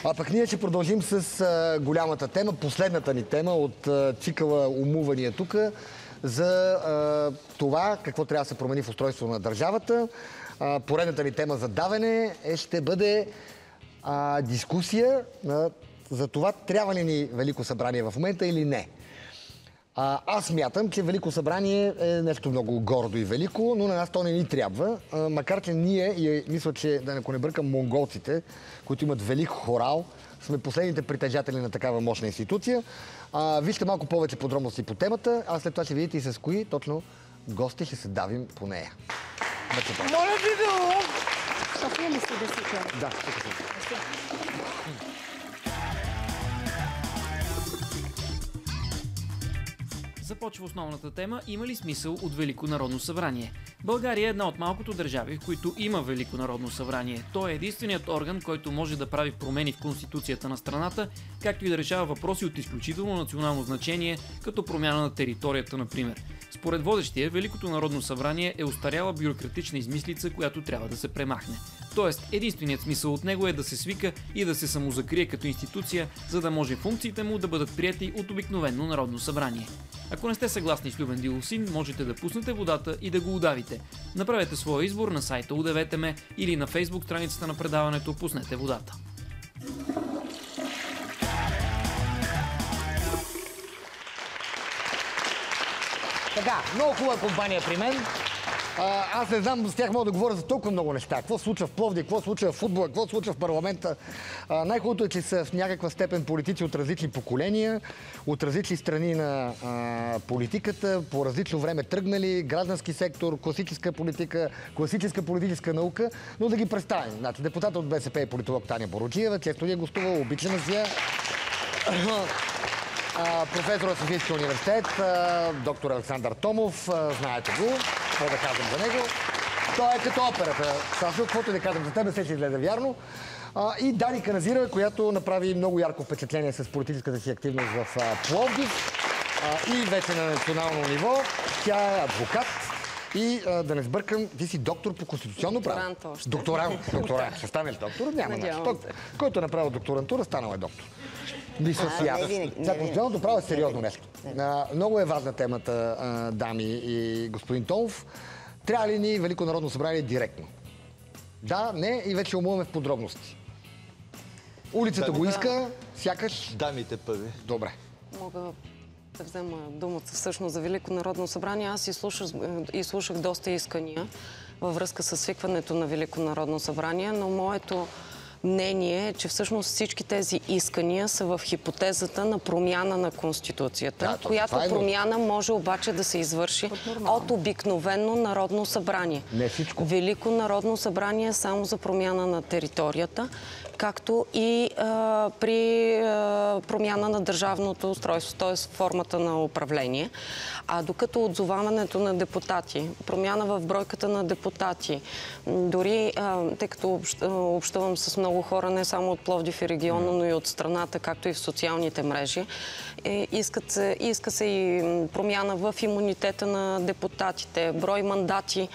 А пък ние ще продължим с голямата тема, последната ни тема от цикъла умувания тук, за това какво трябва да се промени в устройството на държавата. Поредната ни тема за давене ще бъде дискусия за това трябва ли ни Велико събрание в момента или не. Аз смятам, че Велико събрание е нещо много гордо и велико, но на нас то не ни трябва. Макар че ние, и мисля, че ако не бъркам монголците, които имат велик хорал, сме последните притежатели на такава мощна институция. Вижте малко повече подробности по темата, а след това ще видите и с кои точно гости ще се давим по нея. Моля ви да... София ли си да си тя? Да, тук съм. Започва основната тема – има ли смисъл от Велико народно събрание? България е една от малкото държави, в които има Велико народно събрание. То е единственият орган, който може да прави промени в Конституцията на страната, както и да решава въпроси от изключително национално значение, като промяна на територията, например. Според водещия, Великото народно събрание е остаряла бюрократична измислица, която трябва да се премахне. Тоест, единственият смисъл от него е да се свика и да се самозакрие като институция, за да може функциите му да бъдат прияти от обикновено народно събрание. Ако не сте съгласни с Любен Дилосин, можете да пуснете водата и да го удавите. Направете своя избор на сайта Удавете ме или на фейсбук страницата на предаването Пуснете водата. Така, много хубава компания при мен. Аз не знам, с тях мога да говоря за толкова много неща. Какво случва в Пловдив, какво случва в футбола, какво случва в парламента. Най-хубавото е, че са в някаква степен политици от различни поколения, от различни страни на политиката, по различно време тръгнали, граждански сектор, класическа политика, класическа политическа наука, но да ги представим. Значи, депутата от БСП и политолог Таня Боруджиева, често ни е гостувала, обичана си я. Професор от Софийския университет, доктор Александър Томов, знаете го, какво да казвам за него. Той е като операта. Сашо, каквото да казвам за тебе, се ще изгледа вярно. И Дани Каназирева, която направи много ярко впечатление с политическата си активност в Пловдив и вече на национално ниво. Тя е адвокат. И да не сбъркам, ти си доктор по конституционно право. Докторант още. Докторант. Ще станеш доктор? Няма нещо. Който е направил докторантура, станал е доктор. Конституционното право е сериозно нещо. Много е важна темата, дами и господин Томов. Трябва ли ни Велико народно събрание директно? Да, не и вече умуваме в подробности. Улицата го иска, сякаш... Дамите първи. Добре. Мога да взема думата всъщност за Велико народно събрание. Аз изслушах доста искания във връзка с свикването на Велико народно събрание, но моето мнение е, че всъщност всички тези искания са в хипотезата на промяна на Конституцията, която промяна може обаче да се извърши от обикновено народно събрание. Не всичко. Велико народно събрание е само за промяна на територията, както и при промяна на държавното устройство, т.е. формата на управление. А докато отзоваването на депутати, промяна в бройката на депутати, дори, тъй като общувам с много хора, не само от Пловдив и региона, но и от страната, както и в социалните мрежи, иска се и промяна в имунитета на депутатите, брой мандати,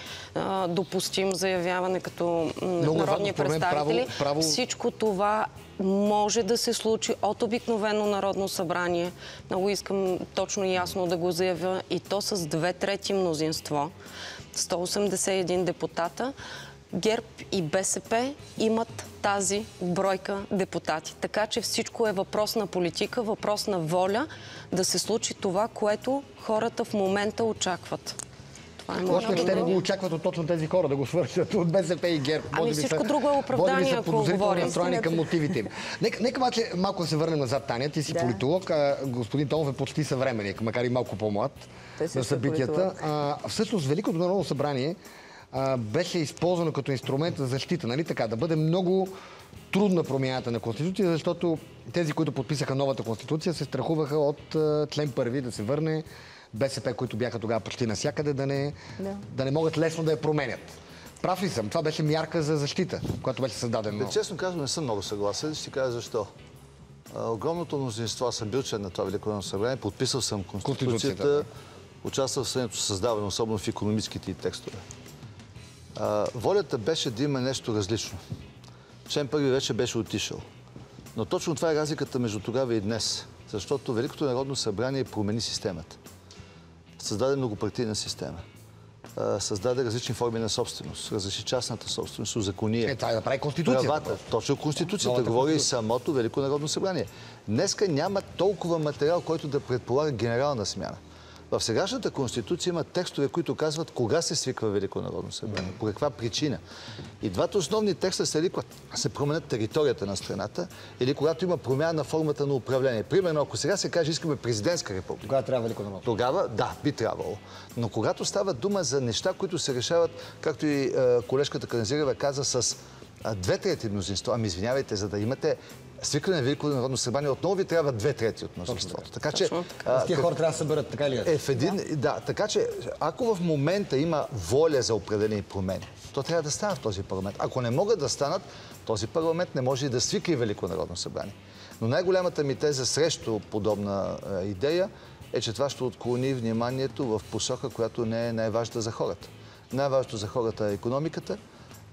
допустим заявяване като народни представители. Всичко това може да се случи от обикновено народно събрание. Много искам точно и ясно да го заявя. И то с 2/3 мнозинство. 181 депутата. ГЕРБ и БСП имат тази бройка депутати. Така че всичко е въпрос на политика, въпрос на воля да се случи това, което хората в момента очакват. Още те не го очакват от точно тези хора да го свършат от БСП и ГЕРБ. Ами всичко друго е оправдание, ако говорим. Настроени към мотивите им. Нека обаче малко да се върнем назад, Таня. Ти си политолог, а господин Томов е почти съвременник, макар и малко по-млад на събитията. Всъщност Великото народно събрание беше използвано като инструмент за защита, нали така? Да бъде много трудна промяната на Конституция, защото тези, които подписаха новата Конституция, се страхуваха от член 1 да се върне. БСП, които бяха тогава почти навсякъде, да не могат лесно да я променят. Прав ли съм? Това беше мярка за защита, която беше създадена. Честно казвам, не съм много съгласен. Ще ти кажа защо. Огромното мнозинство, аз съм бил член на това Велико народно събрание, подписал съм Конституцията, участвал в нейното създаване, особено в икономическите и текстове. Волята беше да има нещо различно. Член 1 вече беше отишъл. Но точно това е разликата между тогава и днес. Защото Великото народно събрание промени системата. Създаде многопартийна система. Създаде различни форми на собственост. Разреши частната собственост, узакони. Това да прави Конституцията. Правата. Точно Конституцията говори и самото Велико народно събрание. Днеска няма толкова материал, който да предполага генерална смяна. В сегашната Конституция има текстове, които казват кога се свиква Велико народно събрание, по каква причина. И двата основни текста са когато се променят територията на страната или когато има промяна на формата на управление. Примерно, ако сега се каже, искаме президентска република. Тогава трябва Велико народно. Тогава, да, би трябвало. Но когато става дума за неща, които се решават, както и колежката Каназирева каза, с 2/3 мнозинство, ами извинявайте, за да имате свикване на Велико народно събрание, отново ви трябва 2/3 от мнозинството. Така че тия хора трябва да съберат, така ли е? Да, така че ако в момента има воля за определени промени, то трябва да стане в този парламент. Ако не могат да станат, този парламент не може и да свика и Велико народно събрание. Но най-голямата ми теза срещу подобна идея е, че това ще отклони вниманието в посока, която не е най-важната за хората. Най-важното за хората е икономиката,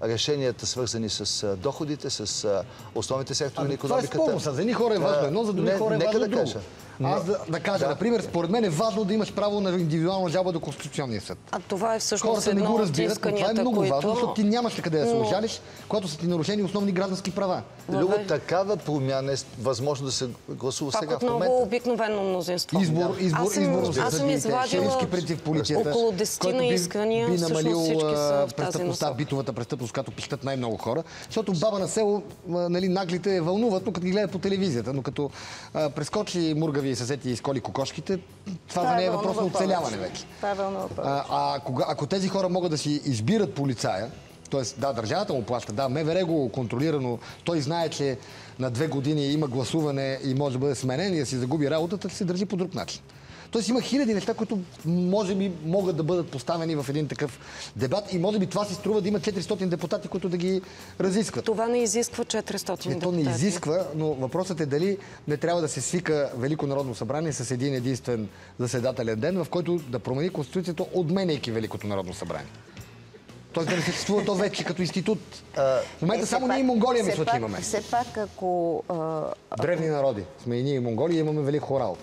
решенията, свързани с доходите, с основните сектори на икономиката. Това е спорно. За едни хора е важно едно, за други хора е важно друго. Аз да кажа, например, според мен е важно да имаш право на индивидуална жалба до Конституционния съд. А това е всъщност едно едно от исканията, това е много важно, защото ти нямаш къде да се ожалиш, когато са ти нарушени основни граждански права. Друго, такава промяна е възможно да се гласува сега в момента. Пак отново обикновено мнозинство. Избор. Аз съм извадила около 10 искания, всъщност всички са в тази насока. Битовата престъпност, която пищат най-много хора. Защото баба на село, наглите вълнуват, но като ги гледат по телевизията. Но като прескочи мургави и съседи и изколи кокошките, това за нея е въпрос на оцеляване вече. Това е вълнува повече. Ако тези хора могат да си избират полицая, т.е. да, държавата му плаща, да, МВР го контролира, но той знае, че на 2 години има гласуване и може да бъде сменен и да си загуби работата, да се държи по друг начин. Тоест има хиляди неща, които може би могат да бъдат поставени в един такъв дебат и може би това си струва да има 400 депутати, които да ги разискват. Това не изисква 400 депутати. То не изисква, но въпросът е дали не трябва да се свика Велико народно събрание с един единствен заседателен ден, в който да промени Конституцията, отменяйки Великото народно събрание. Тоест да не съществува то вече като институт. В момента само ние и Монголия мисля, че имаме. Все пак, ако... Древни народи сме и ние и Монголия, имаме велик хорал.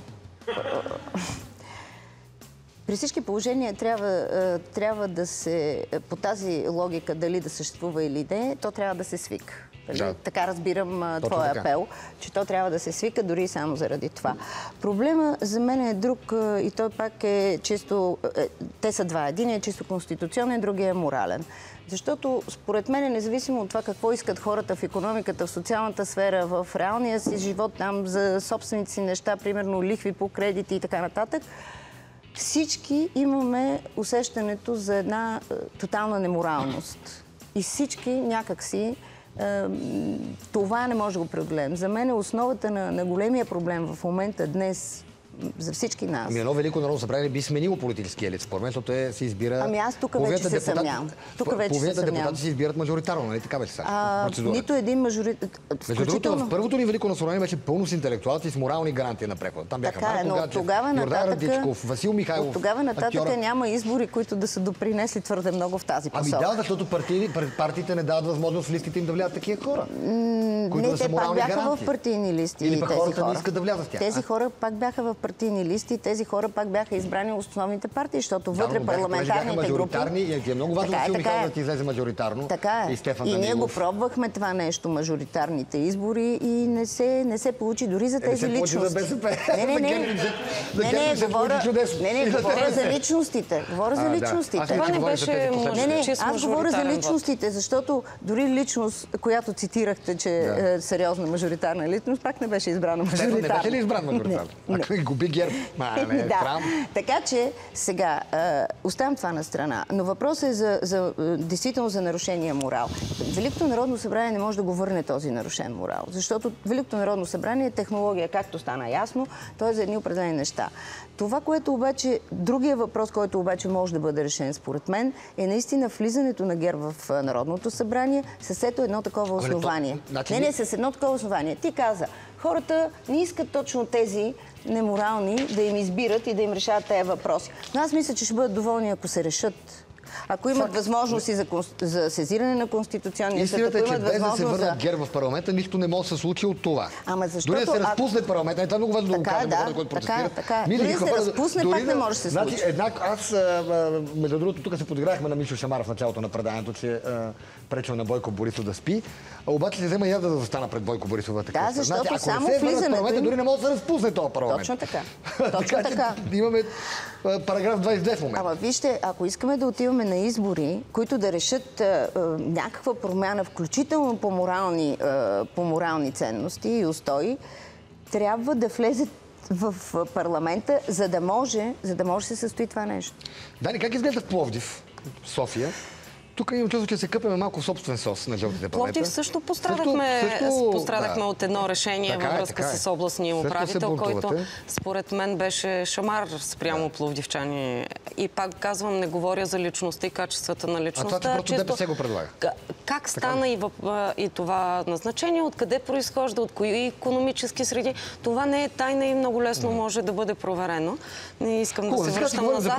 При всички положения трябва да се, по тази логика, дали да съществува или не, то трябва да се свика. Да. Така разбирам твоя апел, че то трябва да се свика дори само заради това. Проблема за мен е друг и той пак е чисто... Те са два. Един е чисто конституционен, другия е морален. Защото според мен, независимо от това какво искат хората в икономиката, в социалната сфера, в реалния си живот, там за собствените си неща, примерно лихви по кредити и така нататък, всички имаме усещането за една тотална неморалност. И всички някакси това не може да го преодолеем. За мен основата на големия проблем в момента днес за всички нас. Ами едно Велико народно събрание би сменило политически елит, според мен, защото се избира... Ами аз тук вече се съмнявам. Половината депутати се избират мажоритарно, нали така беше сега процедура? Нито един мажоритарно... Между другото, в първото ни Велико събрание беше пълно с интелектуалци и с морални гарантии на прехода. Там бяха Марко Гачев, Йордан Радичков, Васил Михайлов. От тогава нататък няма избори, които да са допринесли твърде много в тази посока. Ами да, защото партиите не дават възможност в листите им да влязат такива хора. Не, те пак бяха в партийни листи. Или пък хората не искат да влязат в тях. Тези хора пак бяха в партийни листи, тези хора пак бяха избрани от основните партии, защото вътре парламентарните групи... И е много важно Васил Михайлов да ти излезе мажоритарно. Така е. И ние го пробвахме това нещо, мажоритарните избори, и не се получи дори за тези личности. Не, говоря за личностите. Това не беше аз говоря за личностите, защото дори личност, която цитирахте, че е сериозна мажоритарна личност, пак не беше избрана мажоритарна. Не беше ли избран мажоритарно? Ако и губи ГЕРБ. Да. Така че сега оставям това на страна. Но въпросът е действително за нарушения морал. Великото народно събрание не може да го върне този нарушен морал. Защото Великото народно събрание е технология, както стана ясно, то е за едни определени неща. Това, което обаче, другия въпрос, който обаче може да бъде решен според мен, е наистина влизането на ГЕРБ в Народното събрание с ето едно такова основание. Не, с едно такова основание. Ти каза, хората не искат точно тези неморални да им избират и да им решават тези въпроси. Но аз мисля, че ще бъдат доволни, ако се решат. Ако имат възможности за сезиране на Конституционния съд, истината ако е, че имат без да се възможност върнат ГЕРБ в парламента, нищо не може да се случи от това. Ама защото... Дори да се разпусне парламента, това е много важно да го кажем, да, който протестират. така. Дори да се разпусне, пак не може да се случи. Аз, между другото, тук се подиграхме на Мишо Шамаров в началото на преданието, че пречил на Бойко Борисов да спи. Обаче се взема и аз да застана пред Бойко Борисов в такъв. Да, защото ако само не се влизането парламента, им... дори не може да се разпусне този парламент. Точно така. Точно така. Имаме параграф 22 в момента. Ама вижте, ако искаме да отиваме на избори, които да решат някаква промяна, включително по морални ценности и устои, трябва да влезат в парламента, за да може да се състои това нещо. Дани, как изглежда в Пловдив, София? Тук имам чувство, че се къпеме малко собствен сос на жълтите павета. Пловдив също пострадахме от едно решение във връзка с областния управител, който според мен беше шамар спрямо пловдивчани. И пак казвам, не говоря за личността и качествата на личността. А това просто ДПС го предлага. Как стана и това назначение, откъде произхожда, от кои икономически среди, това не е тайна и много лесно може да бъде проверено. Не искам да се връщам назад.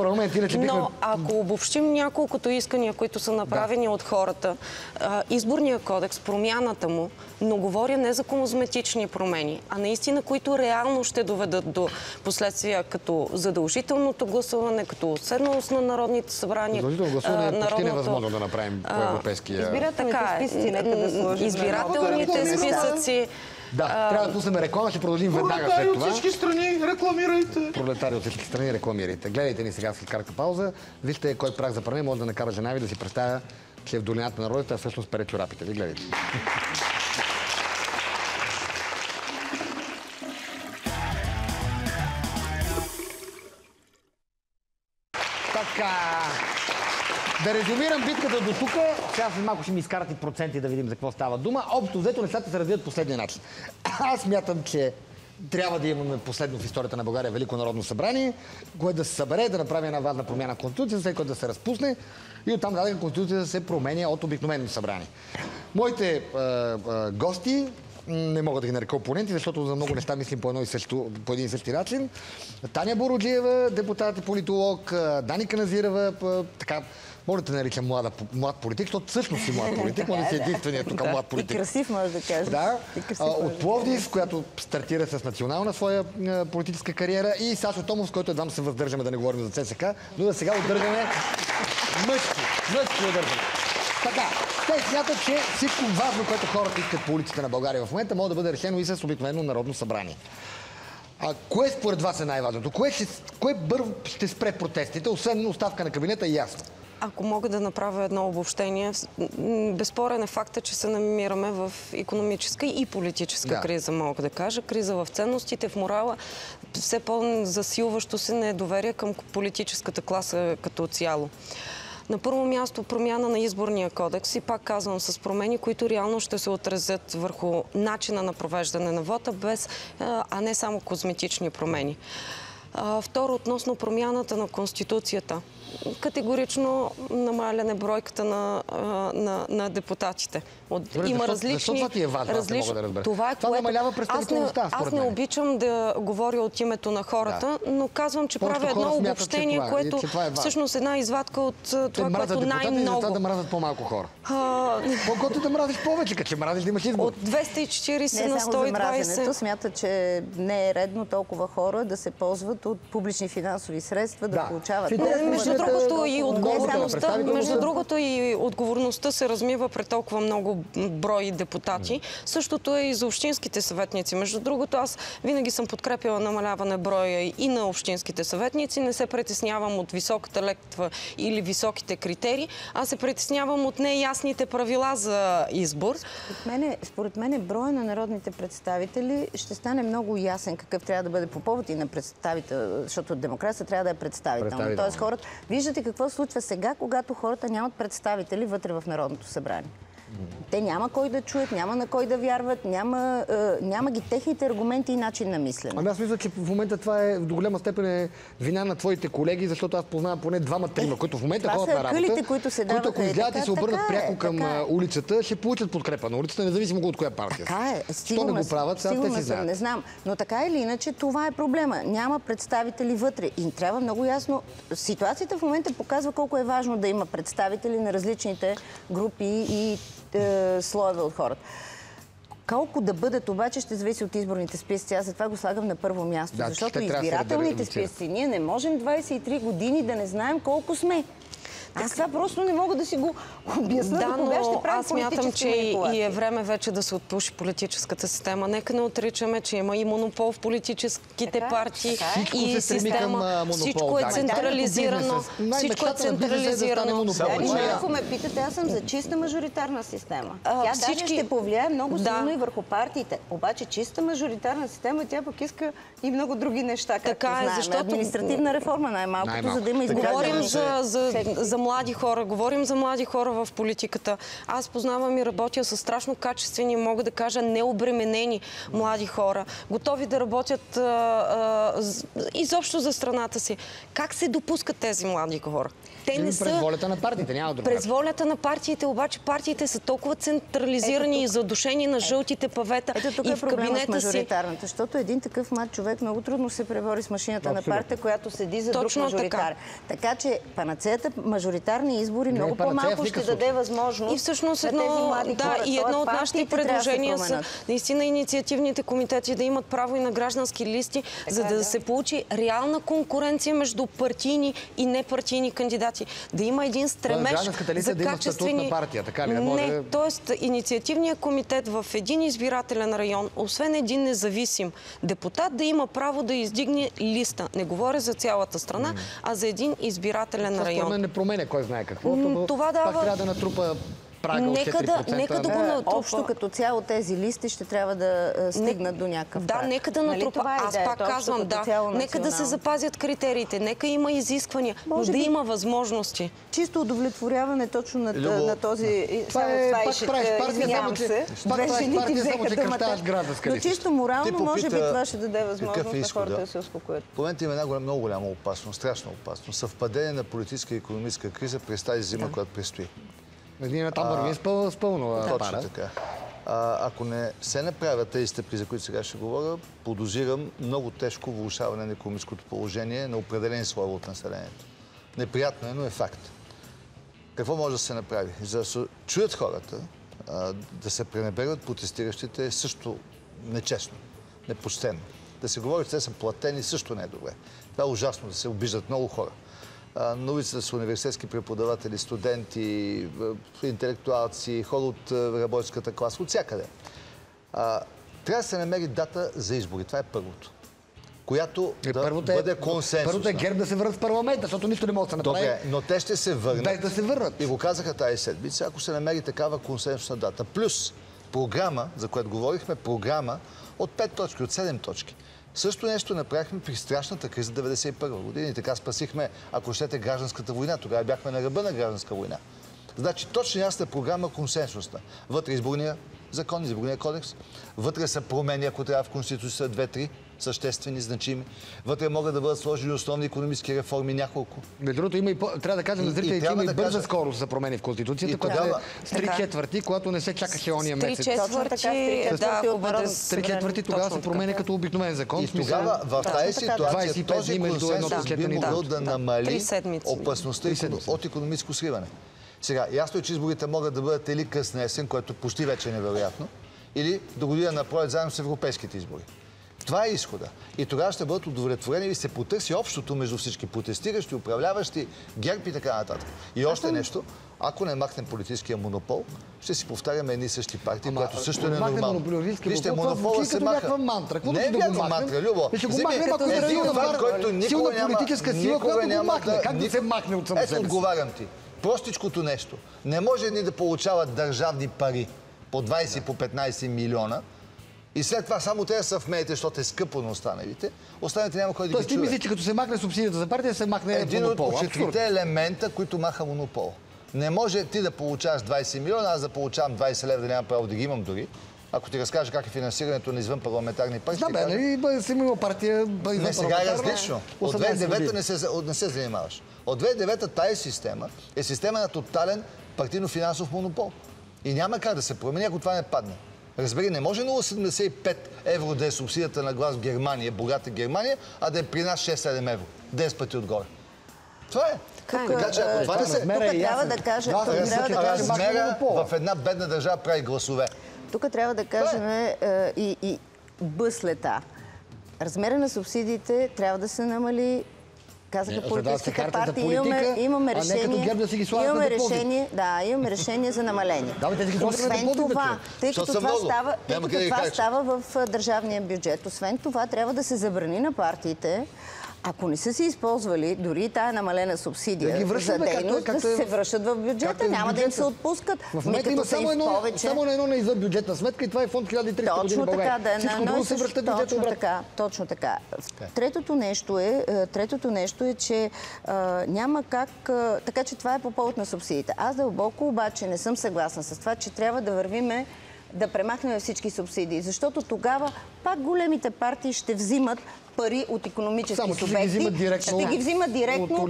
Но ако обобщим няколкото искания, които са направени от хората, изборния кодекс, промяната му, но говоря не за козметични промени, а наистина, които реално ще доведат до последствия като задължителното гласуване, като уседналост на народните събрания. Задължително гласуване е почти невъзможно да направим по европейския... Избирателните списъци. Да, трябва да пуснем реклама, ще продължим веднага след това. Пролетари от всички страни, рекламирайте! Пролетари от всички страни, рекламирайте. Гледайте ни сега след кратка пауза. Вижте кой прах за пране може да накара жена ви да си представя, че е в долината на родите, а всъщност пере чорапите. Ви гледайте. Така. Да резюмирам битката до тук. Сега след малко ще ми изкарат и проценти да видим за какво става дума. Общо взето нещата се развият последния начин. Аз смятам, че трябва да имаме последно в историята на България Велико народно събрание, което да се събере, да направи една важна промяна в Конституцията, след което да се разпусне и оттам нататък Конституцията се променя от обикновено събрание. Моите гости, не мога да ги нарека опоненти, защото за много неща мислим по един и същи начин. Таня Буруджиева, депутат и политолог, Дани Каназирева, така, може да те наричам млад политик, защото всъщност си млад политик, може да си единственият тук млад политик. И красив, може да кажеш. Да, от Пловдив, която стартира с национална своя политическа кариера, и Сашо Томов, с който едва се въздържаме да не говорим за ЦСК, но да сега удържаме мъжки удържаме. Така, те смятат, че всичко важно, което хората искат по улиците на България в момента, може да бъде решено и с обикновено народно събрание. Кое според вас е най-важното? Кое първо ще спре протестите, освен оставка на кабинета, е ясно? Ако мога да направя едно обобщение, безспорен е факта, че се намираме в икономическа и политическа криза, мога да кажа. Криза в ценностите, в морала, все по-засилващо се недоверие към политическата класа като цяло. На първо място промяна на изборния кодекс и пак казвам с промени, които реално ще се отразят върху начина на провеждане на вота, а не само козметични промени. Второ, относно промяната на Конституцията. Категорично намаляне бройката на депутатите. Има различни... Защо това ти е важно? Аз не мога да разбера. Това намалява представителността, според мен. Аз не обичам да говоря от името на хората, но казвам, че правя едно обобщение, което всъщност една извадка от това, което най-много... Те да мразят по-малко хора. По-готи да мразиш повече, като мразиш да имаш избор. От 240 на 120... Не само за мразенето, смята, че не е редно толкова хора да се ползват от публични финансови средства, да получават... Между другото и отговорността се размива пред толкова много брой депутати. Същото е и за общинските съветници. Между другото, аз винаги съм подкрепила намаляване броя и на общинските съветници. Не се притеснявам от високата летва или високите критерии. Аз се притеснявам от неясните правила за избор. Според мен броя на народните представители ще стане много ясен какъв трябва да бъде по повод и на представител, защото демокрация трябва да е представителна. Тоест хората... Виждате какво случва сега, когато хората нямат представители вътре в Народното събрание. Те няма кой да чуят, няма на кой да вярват, няма ги техните аргументи и начин на мислене. Ами аз мисля, че в момента това е до голяма степен е вина на твоите колеги, защото аз познавам поне двама-трима, които в момента ходят на работа, които ако излязат и се обърнат пряко към улицата, ще получат подкрепа на улицата, независимо от коя партия. Така е. Що не го правят, сега те си знаят. Не знам. Но така или иначе, това е проблема. Няма представители вътре. И трябва много ясно. Ситуацията в момента показва колко е важно да има представители на различните групи и слоеве от хората. Колко да бъдат обаче ще зависи от изборните списъци. Аз затова го слагам на първо място. Да, защото избирателните списъци, ние не можем 23 години да не знаем колко сме. Аз това просто не мога да си го обясня. Да, но аз смятам, че и е време вече да се отпуши политическата система. Нека не отричаме, че има и монопол в политическите партии и система. Всичко е централизирано. Всичко е централизирано. Ако ме питате, аз съм за чиста мажоритарна система. Тя даже ще повлияе много силно и върху партиите. Обаче чиста мажоритарна система, тя пък иска и много други неща, както знаем. Административна реформа най-малкото, за да има говорим за млади хора. Говорим за млади хора в политиката. Аз познавам и работя с страшно качествени, мога да кажа, необременени млади хора. Готови да работят изобщо за страната си. Как се допускат тези млади хора? Те не са... През волята на партиите, няма друга. През волята на партиите, обаче партиите са толкова централизирани и задушени на жълтите павета и в кабинета си. Защото един такъв млад човек много трудно се пребори с машината на партия, която седи за друг мажоритар. Така че панацеята мажоритарни избори много по-малко ще даде възможност. И всъщност едно от нашите предложения са наистина инициативните комитети да имат право и на граждански листи, за да се получи реална конкуренция между партийни и непартийни кандидати. Да има един стремеж за качествени... Не, т.е. инициативният комитет в един избирателен район, освен един независим депутат, да има право да издигне листа. Не говоря за цялата страна, а за един избирателен район. Това не променя кой знае какво. Това пак трябва да натрупа прага от 4%. Нека да го натрупа. Общо като цяло тези листи ще трябва да стигнат до някакъв праг. Да, нека да натрупа. Аз пак казвам, нека да се запазят критериите, нека има изисквания, но да има възможности. Чисто удовлетворяване точно на този... Извинявам се. Две жените взеха думата. Но чисто морално, може би това ще даде възможност на хората да се успокоят. В момента има една много голяма опасност, страшна опасност. Съвпадение на политическа и икономическа криза през тази зима, която предстои. Ние там вървим с пълно пара. Точно така. Ако не се направят тези стъпки, за които сега ще говоря, подозирам много тежко влошаване на икономическото положение на определени слоеве от населението. Неприятно е, но е факт. Какво може да се направи? За да се чуят хората, да се пренебрегват протестиращите е също нечестно, непочтено. Да се говори, че те са платени, също не е добре. Това е ужасно, да се обиждат много хора. На улицата са университетски преподаватели, студенти, интелектуалци, хора от работническата класа, от всякъде. Трябва да се намери дата за избори. Това е първото. Която да бъде консенсусна. Първото е ГЕРБ да се върнат в парламента, защото нищо не може да се направи. Добре, но те ще се върнат. Без да се върнат. И го казаха тази седмица, ако се намери такава консенсусна дата. Плюс програма, за която говорихме, програма от 5 точки, от 7 точки. Също нещо направихме при страшната криза 1991 година и така спасихме, ако щете, гражданската война. Тогава бяхме на ръба на гражданска война. Значи точно ясна програма, консенсусна. Вътре изборния закон, изборния кодекс. Вътре са промени, ако трябва в Конституцията 2-3 съществени, значими. Вътре могат да бъдат сложени основни икономически реформи, няколко. Между другото, има и трябва да кажем на зрителите, че има и бърза скорост за промени в Конституцията, която е с 3/4, когато не се чакаше ония месец. 3/4 тогава се променя като обикновен закон. И тогава в тази ситуация този консенсус би могъл да намали опасността от икономическо сриване. Сега, ясно е, че изборите могат да бъдат или късна есен, което почти вече е невероятно, или до година напролет заедно с европейските избори. Това е изхода. И тогава ще бъдат удовлетворени и се потърси общото между всички протестиращи, управляващи, ГЕРБ и така нататък. И още нещо, ако не махнем политическия монопол, ще си повтаряме едни същи партии, което също е ненормално. Вижте, монопола се маха. Не е някаква мантра, Любо. Един факт, който никога няма да се махне от само себе си. Ето, отговарям ти. Простичкото нещо. Не може ни да получават държавни пари по 20, по 15 милиона и след това само те да са в медиите, защото е скъпо на останалите. Останалите няма кой да ги чуе. Ти мисли, че като се махне субсидията за партия, се махне един от четирите елемента, които маха монопол. Не може ти да получаваш 20 милиона, аз да получавам 20 лева, да нямам право да ги имам дори. Ако ти разкажа как е финансирането на извън парламентарни партии, да, нали, си имал партия не, сега е различно. От 2009 не се занимаваш. От 2009 тази система е система на тотален партийно-финансов монопол. И няма как да се промени, ако това не падне. Разбери, не може 0,75 евро да е субсидията на глас в Германия, богата Германия, а да е при нас 6-7 евро. 10 пъти отгоре. Това е. Така че, ако това не се... Тук трябва да кажа... Размера в една бедна държава прави гласове. Тук трябва да кажем и бъслета. Размера на субсидиите трябва да се намали. Казаха политическите партии, имаме решение за намаление. Освен това, тъй като това става в държавния бюджет, освен това трябва да се забрани на партиите, ако не са си използвали дори тая намалена субсидия за дейност, да се връщат в бюджета, няма да им се отпускат. В момента има само на едно на извънбюджетна сметка и това е фонд 1300 години България. Всичко друго се връща в бюджета обратно. Точно така. Третото нещо е, че няма как... Така че това е по повод на субсидиите. Аз дълбоко обаче не съм съгласна с това, че трябва да вървиме да премахнем всички субсидии, защото тогава пак големите партии ще взимат пари от икономически субекти, ще ги взимат директно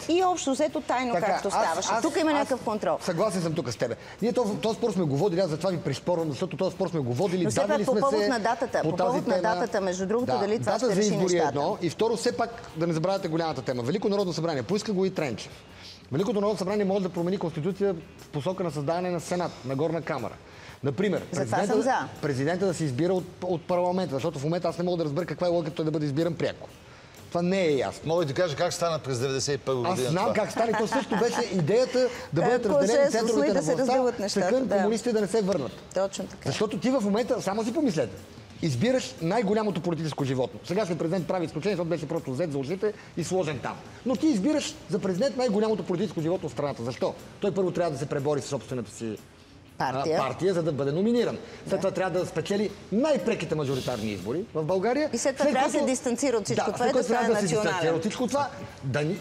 и общо взето тайно, както ставаше. Тук има някакъв контрол. Съгласен съм тук с тебе. Ние този спор сме го водили, аз затова ви приспорвам, защото този спор сме го водили, дадали сме се по повод на датата, между другото, дали това ще реши нещата. Едно, и второ, все пак да не забравяте голямата тема. Велико народно събрание, поиска го и Тренчев. Великото народно събрание може да промени конституция в посока на създаване на Сенат, на горна камара. Например, президента да се избира от парламента, защото в момента аз не мога да разбера каква е логиката той да бъде избиран пряко. Това не е ясно. Мога да кажа как стана през 1991 година. Аз знам как стана. То също беше идеята да бъдат разделени центровете на властта, стъкън комунистите да не се върнат. Точно така. Защото ти в момента, само си помислете, избираш най-голямото политическо животно. Сега сме президент прави изключение, защото беше просто взет за ушите и сложен там. Но ти избираш за президент най-голямото политическо животно в страната. Защо? Той първо трябва да се пребори с собствената си партия, за да бъде номиниран. След това трябва да спечели най-преките мажоритарни избори в България. И след това трябва да се дистанцира от всичко това и да стане национален. От всичко това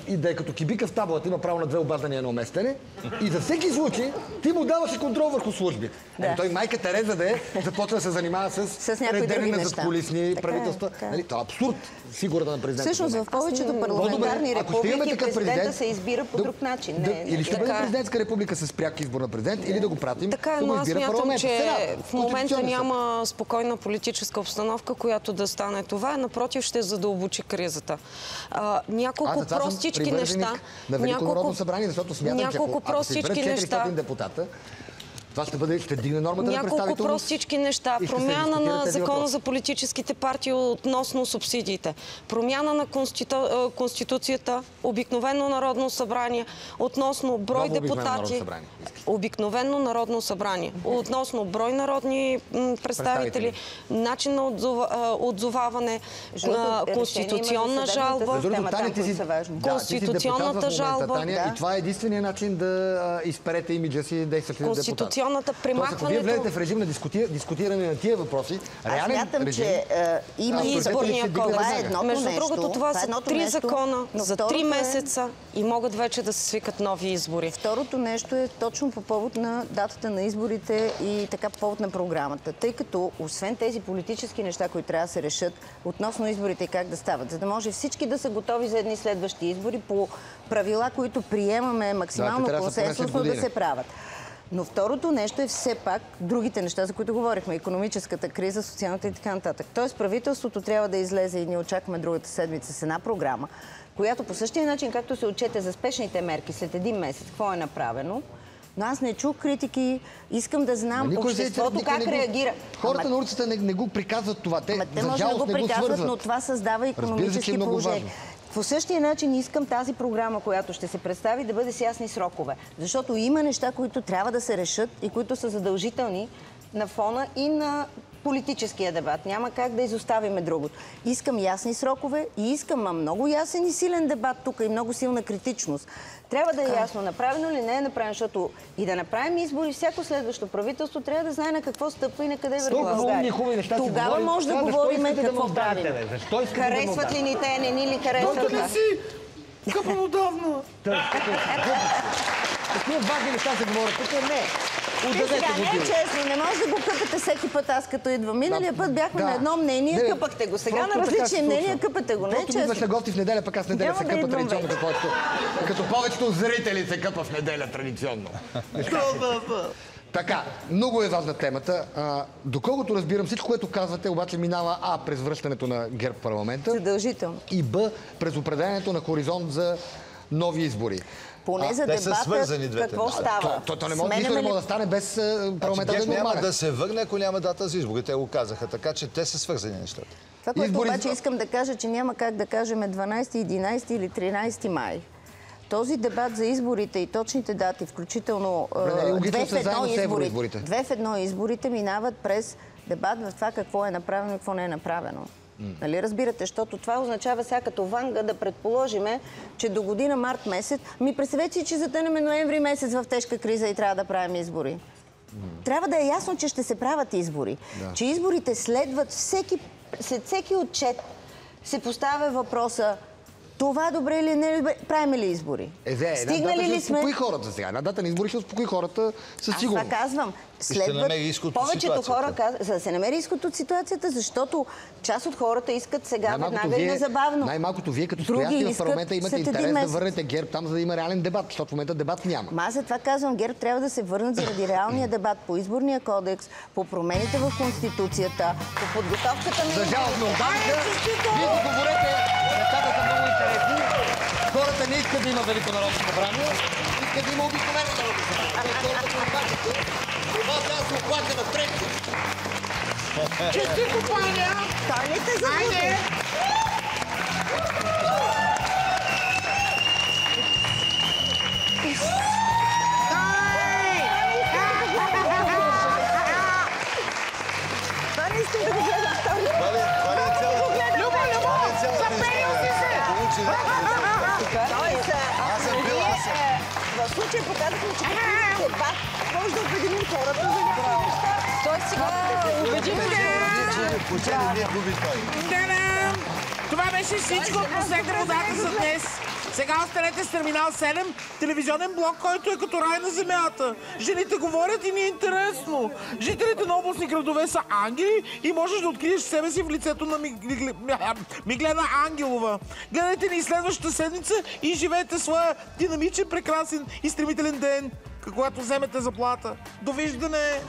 и да е като кибика в таблата, има право на 2 обаждания и едно местене. И за всеки случай ти му даваш контрол върху службите. Той майка Тереза да започва да се занимава с редене на задкулисни правителства. Това е абсурд. Сигурата на президента. Всъщност в повечето парламентарни републики президента се избира по друг начин. Или ще бъде президентска република с пряк избор на президент, или да го пратим. Така, но аз смятам, че в момента няма спокойна политическа обстановка, която да стане това. Напротив, ще задълбочи кризата. Няколко простички неща. На Велико народно събрание, защото смятам, че ако се изберат 400 депутата, това ще дигне нормата на представителност. Няколко простички неща. Промяна на закона за политическите партии относно субсидиите. Промяна на Конституцията, обикновено народно събрание, относно брой депутати. Обикновено народно събрание. Относно брой народни представители, начин на отзоваване, конституционна жалба. Конституционната жалба. И това е единствения начин да изперете имиджа си действащите депутати. Премахването... Ако вие влезете в режим на дискутиране на тия въпроси, аз смятам, че има изборния кодекс. Между другото, това са 3 закона за 3 месеца и могат вече да се свикат нови избори. Второто нещо е точно по повод на датата на изборите и така по повод на програмата. Тъй като, освен тези политически неща, които трябва да се решат относно изборите и как да стават, за да може всички да са готови за едни следващи избори по правила, които приемаме максимално консенсусно да се правят. Но второто нещо е все пак другите неща, за които говорихме. Икономическата криза, социалната и така нататък. Тоест правителството трябва да излезе и ние очакваме другата седмица с една програма, която по същия начин, както се отчете за спешните мерки след 1 месец, какво е направено. Но аз не чух критики, искам да знам обществото как реагира. Хората на улицата не го приказват това. Те може да го приказват, но това създава икономически положения. По същия начин искам тази програма, която ще се представи, да бъде с ясни срокове. Защото има неща, които трябва да се решат и които са задължителни на фона и на политическия дебат. Няма как да изоставиме другото. Искам ясни срокове и искам много ясен и силен дебат тук и много силна критичност. Трябва да е ясно направено ли не е направено, защото и да направим избори, всяко следващо правителство трябва да знае на какво стъпва и на къде върви България. Тогава може да говорим какво правим. Харесват ли ни те, не ни ли харесват? Къпан отдавна! Такива важни неща се говорят. Тук не. Отдадете Сега, го не е Дило. честно, не може да го къпете всеки път, аз като идвам. Миналия път бяхме Да. на едно мнение, Не, къпахте го. Сега просто на така се различни случва. мнения къпате го. Не е Просто идваш на честно. гости в неделя, пък аз в неделя Няма се да къпа идвам традиционно, вече. като повечето зрители се къпа в неделя традиционно. Така, много е важна темата. Доколкото разбирам, всичко, което казвате, обаче минава А, през връщането на ГЕРБ в парламента Задължително. и Б, през определенето на хоризонт за нови избори. Поне за те са дебата, свързани двете какво неща. става? То не може, нищо не може да стане без парламентарен ГЕРБ няма нормален. да се върне, ако няма дата за избори. Те го казаха, така че те са свързани нещата. Това, което Избори- обаче искам да кажа, че няма как да кажем 12, 11 или 13 май. Този дебат за изборите и точните дати, включително не е логично две в са заедно едно с евроизборите. две в едно изборите минават през дебат в това какво е направено и какво не е направено. Нали разбирате? Защото това означава сега като ванга да предположиме, че до година март месец, представете си, че затънеме ноември месец в тежка криза и трябва да правим избори. Трябва да е ясно, че ще се правят избори. Че изборите следват след всеки отчет се поставя въпроса: това добре или не е добре, правим ли избори? Стигнали ли сме? Успокои хората сега. Една дата на избори ще успокои хората със Аз сигурност. това казвам. намери изход от Повечето ситуацията. хора казват, за да се намери изход от ситуацията, защото част от хората искат сега веднага и незабавно. Най-малкото вие като Други стоящи в искат парламента имате след един интерес да месец. върнете ГЕРБ там, за да има реален дебат, защото в момента дебат няма. Аз за това казвам, ГЕРБ трябва да се върнат заради реалния дебат по изборния кодекс, по промените в Конституцията, по подготовката на... За жалост на Оданка, вие го говорите, нещата са много интересни. Хората не искат да има Велико народно събрание, искат да има обикновено народно събрание. Хората се обачите, това трябва да се оплача на трети. Честито, Паня! Той ли те забуде? Айде! Това не искам да го гледам втори. Люба, запеял си се! Тоест, в случая показахме, че като дебат може да определим хората за някакви неща. Тоест сега убедихме. Та-дам! Това беше всичко от последна водата за днес. Сега останете с Терминал 7, телевизионен блок, който е като рай на земята. Жените говорят и ни е интересно. Жителите на областни градове са ангели и можеш да откриеш себе си в лицето на Миглена Ангелова. Гледайте ни следващата седмица и живеете своя динамичен, прекрасен и стремителен ден, когато вземете заплата. Довиждане!